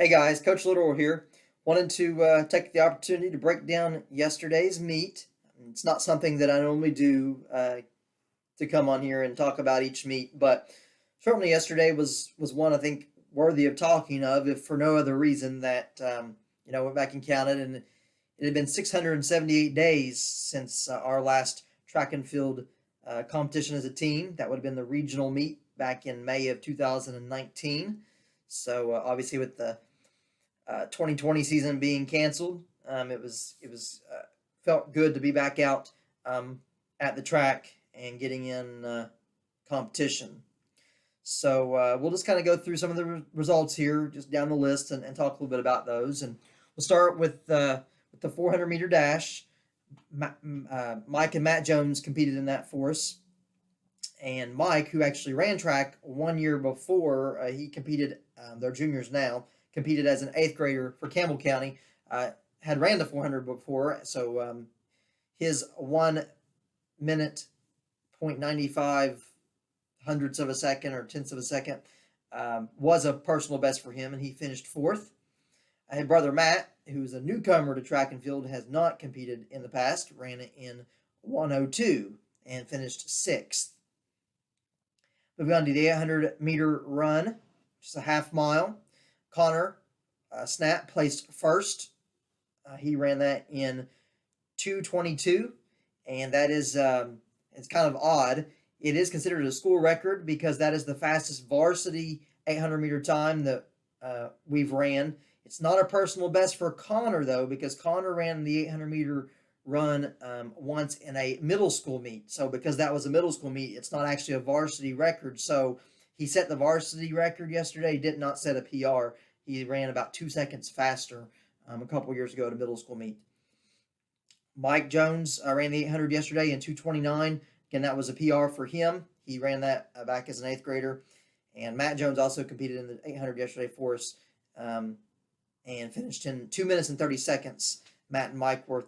Hey guys, Coach Little here. Wanted to take the opportunity to break down yesterday's meet. It's not something that I normally do to come on here and talk about each meet, but certainly yesterday was one I think worthy of talking of, if for no other reason that went back and counted, and it had been 678 days since our last track and field competition as a team. That would have been the regional meet back in May of 2019. So obviously with the 2020 season being canceled, it was felt good to be back out at the track and getting in competition. So we'll just kind of go through some of the results here, just down the list, and talk a little bit about those. And we'll start with the 400-meter dash. Mike and Matt Jones competed in that for us. And Mike, who actually ran track 1 year before, he competed, they're juniors now, competed as an 8th grader for Campbell County, had ran the 400 before, so his 1 minute, 0.95 hundredths of a second or tenths of a second was a personal best for him, and he finished 4th. His brother Matt, who's a newcomer to track and field, has not competed in the past, ran it in 1:02 and finished 6th. Moving on to the 800-meter run, just a half mile. Connor Snap placed first. He ran that in 2:22, and that is it's kind of odd. It is considered a school record because that is the fastest varsity 800-meter time that we've ran. It's not a personal best for Connor, though, because Connor ran the 800-meter run once in a middle school meet. So because that was a middle school meet, it's not actually a varsity record. So he set the varsity record yesterday, did not set a PR. He ran about 2 seconds faster a couple years ago at a middle school meet. Mike Jones ran the 800 yesterday in 2:29. Again, that was a PR for him. He ran that back as an 8th grader. And Matt Jones also competed in the 800 yesterday for us and finished in 2 minutes and 30 seconds. Matt and Mike were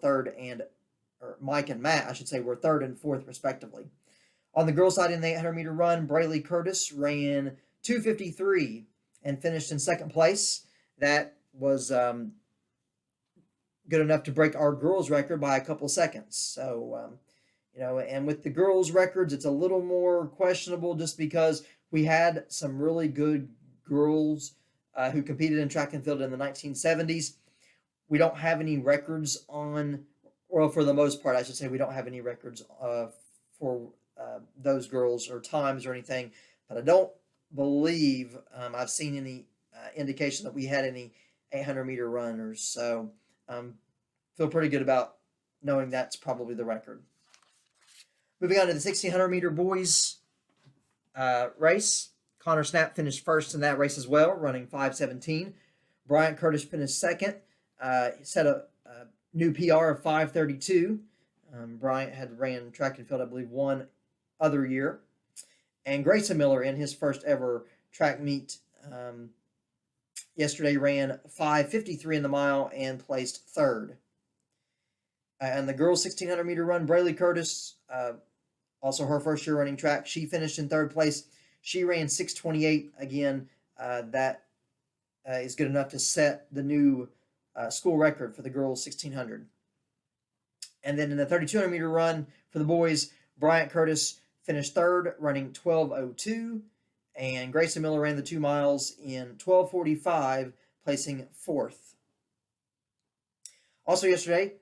Mike and Matt, I should say, were 3rd and 4th respectively. On the girls' side in the 800-meter run, Brayley Curtis ran 2:53 and finished in 2nd place. That was good enough to break our girls' record by a couple seconds. So, and with the girls' records, it's a little more questionable just because we had some really good girls who competed in track and field in the 1970s. We don't have any records for the most part, I should say, we don't have any records for those girls or times or anything, but I don't believe I've seen any indication that we had any 800-meter runners. So feel pretty good about knowing that's probably the record. Moving on to the 1600-meter boys race. Connor Snap finished first in that race as well, running 5:17. Bryant Curtis finished second. He set a new PR of 5:32. Bryant had ran track and field, I believe, one other year. And Grayson Miller, in his first ever track meet yesterday, ran 5:53 in the mile and placed 3rd. And the girls' 1600-meter run, Brayley Curtis, also her first year running track, she finished in 3rd place. She ran 6:28 again. That is good enough to set the new school record for the girls' 1600. And then in the 3200-meter run for the boys, Bryant Curtis finished 3rd, running 12:02, and Grayson Miller ran the 2 miles in 12:45, placing 4th. Also yesterday,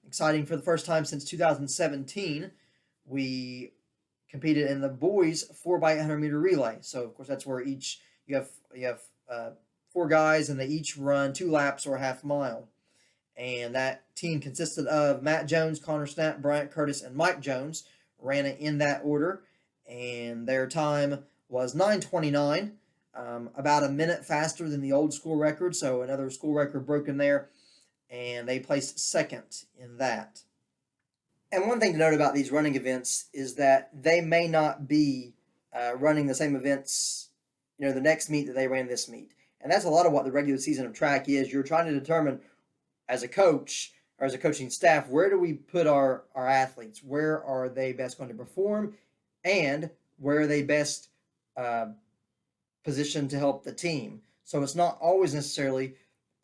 exciting for the first time since 2017, we competed in the boys 4x800-meter relay. So of course that's where you have 4 guys, and they each run 2 laps or a half mile. And that team consisted of Matt Jones, Connor Snap, Bryant Curtis, and Mike Jones. Ran it in that order, and their time was 9:29, about a minute faster than the old school record, so another school record broken there, and they placed 2nd in that. And one thing to note about these running events is that they may not be running the same events, the next meet that they ran this meet. And that's a lot of what the regular season of track is. You're trying to determine, as a coach or as a coaching staff, where do we put our athletes? Where are they best going to perform? And where are they best positioned to help the team? So it's not always necessarily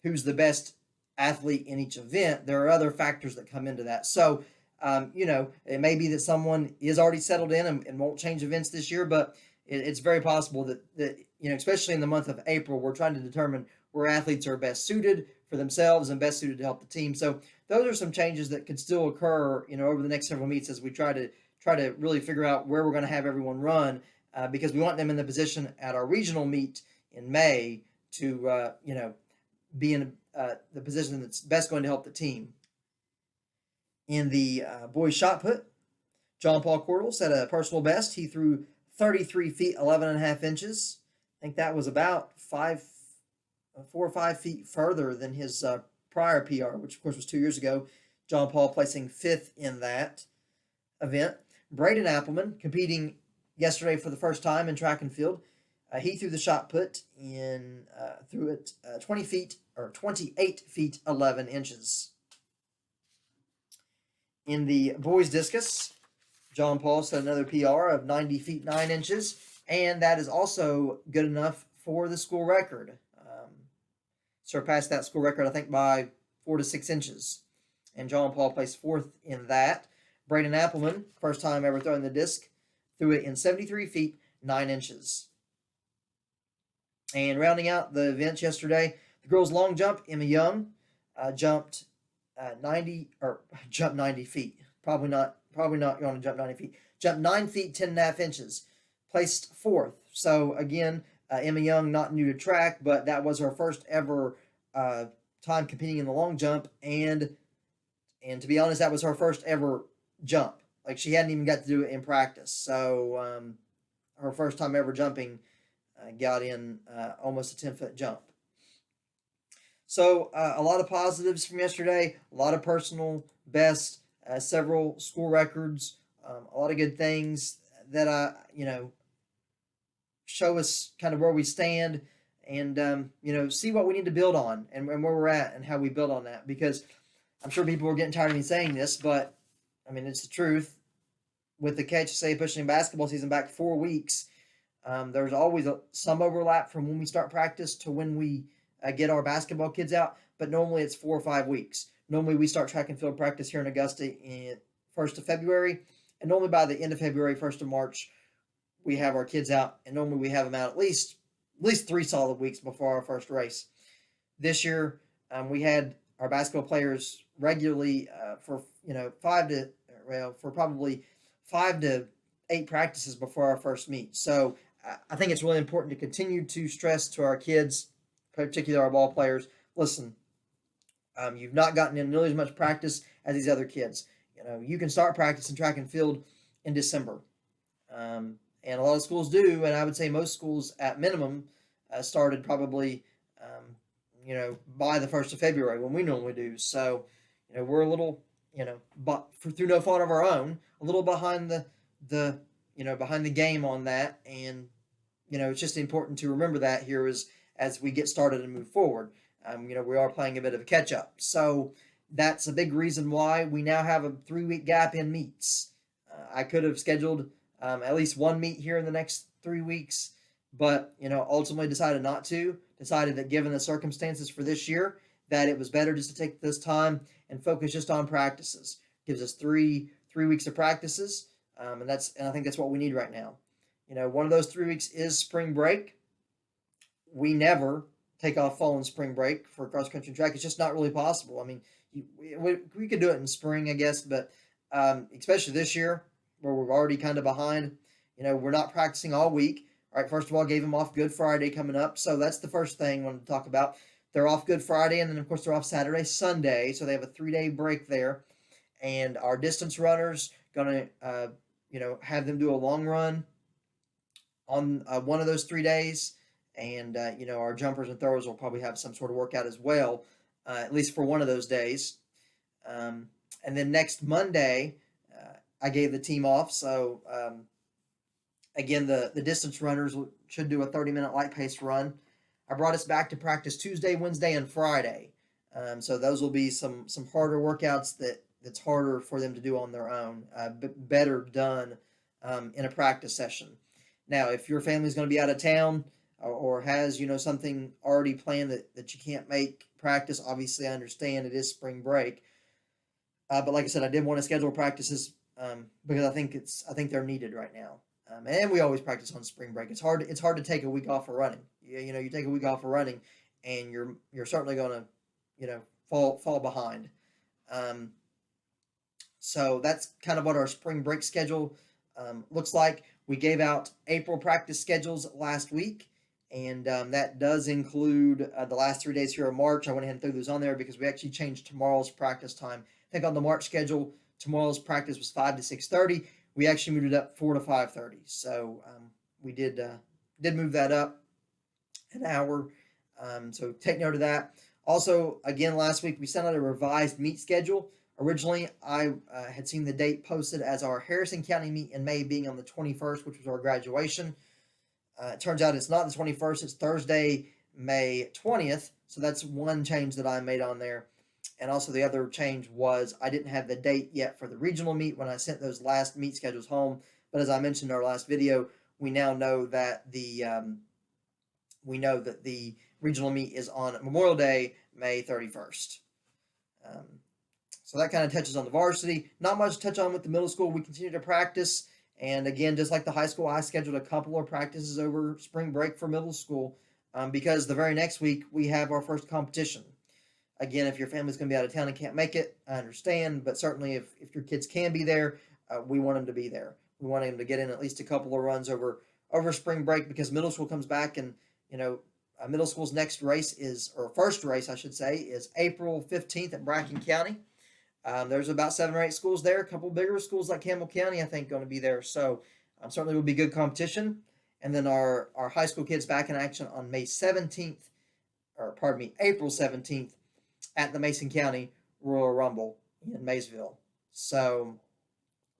who's the best athlete in each event. There are other factors that come into that. So, it may be that someone is already settled in and won't change events this year, but it's very possible that, especially in the month of April, we're trying to determine where athletes are best suited for themselves and best suited to help the team. So those are some changes that could still occur, over the next several meets as we try to really figure out where we're going to have everyone run, because we want them in the position at our regional meet in May to, be in the position that's best going to help the team. In the boys shot put, John Paul Cordell set a personal best. He threw 33 feet 11 and a half inches. I think that was about 4 or 5 feet further than his prior PR, which of course was 2 years ago. John Paul placing fifth in that event. Braden Appleman competing yesterday for the first time in track and field. He threw the shot put in threw it 28 feet 11 inches. In the boys discus, John Paul set another PR of 90 feet 9 inches, and that is also good enough for the school record. Surpassed that school record, I think, by 4 to 6 inches. And John Paul placed fourth in that. Braden Appleman, first time ever throwing the disc, threw it in 73 feet 9 inches. And rounding out the events yesterday, the girls' long jump, Emma Young jumped 90 feet. Probably not going to jump 90 feet. Jumped 9 feet 10 and a half inches. Placed fourth. So again, Emma Young, not new to track, but that was her first ever time competing in the long jump, and to be honest, that was her first ever jump. Like, she hadn't even got to do it in practice. So her first time ever jumping, got in almost a 10-foot jump. So a lot of positives from yesterday, a lot of personal best, several school records, a lot of good things that show us kind of where we stand, and see what we need to build on, and where we're at and how we build on that. Because I'm sure people are getting tired of me saying this, but I mean, it's the truth. With the KHSA pushing basketball season back 4 weeks, there's always some overlap from when we start practice to when we get our basketball kids out, but normally it's 4 or 5 weeks. Normally we start track and field practice here in Augusta in 1st of February, and normally by the end of February, 1st of March, we have our kids out, and normally we have them out at least 3 solid weeks before our first race. This year, we had our basketball players regularly for probably 5 to 8 practices before our first meet. So I think it's really important to continue to stress to our kids, particularly our ball players, listen, you've not gotten in nearly as much practice as these other kids. You can start practice in track and field in December. And a lot of schools do, and I would say most schools at minimum started probably, by the 1st of February when we normally do. So, we're a little, but through no fault of our own, a little behind behind the game on that. And, it's just important to remember that here as we get started and move forward. We are playing a bit of a catch up. So that's a big reason why we now have a 3-week gap in meets. I could have scheduled at least one meet here in the next 3 weeks, but ultimately decided not to. Decided that given the circumstances for this year, that it was better just to take this time and focus just on practices. Gives us three weeks of practices, and I think that's what we need right now. One of those 3 weeks is spring break. We never take off fall and spring break for cross country and track. It's just not really possible. I mean, we could do it in spring, I guess, but especially this year where we're already kind of behind. We're not practicing all week. All right, first of all, gave them off Good Friday coming up. So that's the first thing I wanted to talk about. They're off Good Friday, and then, of course, they're off Saturday, Sunday. So they have a 3-day break there. And our distance runners going to, have them do a long run on one of those 3 days. And, our jumpers and throwers will probably have some sort of workout as well, at least for one of those days. And then next Monday, I gave the team off. So, again, the distance runners should do a 30-minute light pace run. I brought us back to practice Tuesday, Wednesday, and Friday. So those will be some harder workouts that's harder for them to do on their own, but better done in a practice session. Now, if your family's going to be out of town, or has, something already planned that you can't make practice, obviously I understand it is spring break. But like I said, I did want to schedule practices because I think they're needed right now. And we always practice on spring break. It's hard to take a week off of running. You take a week off of running, and you're certainly going to, fall behind. Um, so that's kind of what our spring break schedule looks like. We gave out April practice schedules last week, and that does include the last 3 days here of March. I went ahead and threw those on there because we actually changed tomorrow's practice time. I think on the March schedule, tomorrow's practice was 5 to 6:30. We actually moved it up 4 to 5:30. So we did move that up an hour. So take note of that. Also, again, last week we sent out a revised meet schedule. Originally, I had seen the date posted as our Harrison County meet in May being on the 21st, which was our graduation. It turns out it's not the 21st, it's Thursday, May 20th. So that's one change that I made on there. And also the other change was I didn't have the date yet for the regional meet when I sent those last meet schedules home. But as I mentioned in our last video, we now know that the regional meet is on Memorial Day, May 31st. So that kind of touches on the varsity. Not much to touch on with the middle school. We continue to practice. And again, just like the high school, I scheduled a couple of practices over spring break for middle school because the very next week we have our first competition. Again, if your family's going to be out of town and can't make it, I understand. But certainly if your kids can be there, we want them to be there. We want them to get in at least a couple of runs over spring break because middle school comes back and, middle school's next race or first race, I should say, is April 15th at Bracken County. There's about 7 or 8 schools there. A couple bigger schools like Campbell County, I think, going to be there. So certainly will be good competition. And then our high school kids back in action on April 17th at the Mason County Royal Rumble in Maysville. So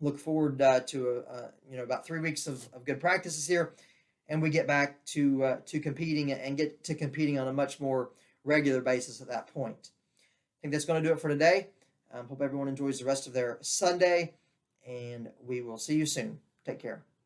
look forward to about 3 weeks of good practices here, and we get back to competing and get to competing on a much more regular basis at that point. I think that's going to do it for today. Hope everyone enjoys the rest of their Sunday, and we will see you soon. Take care.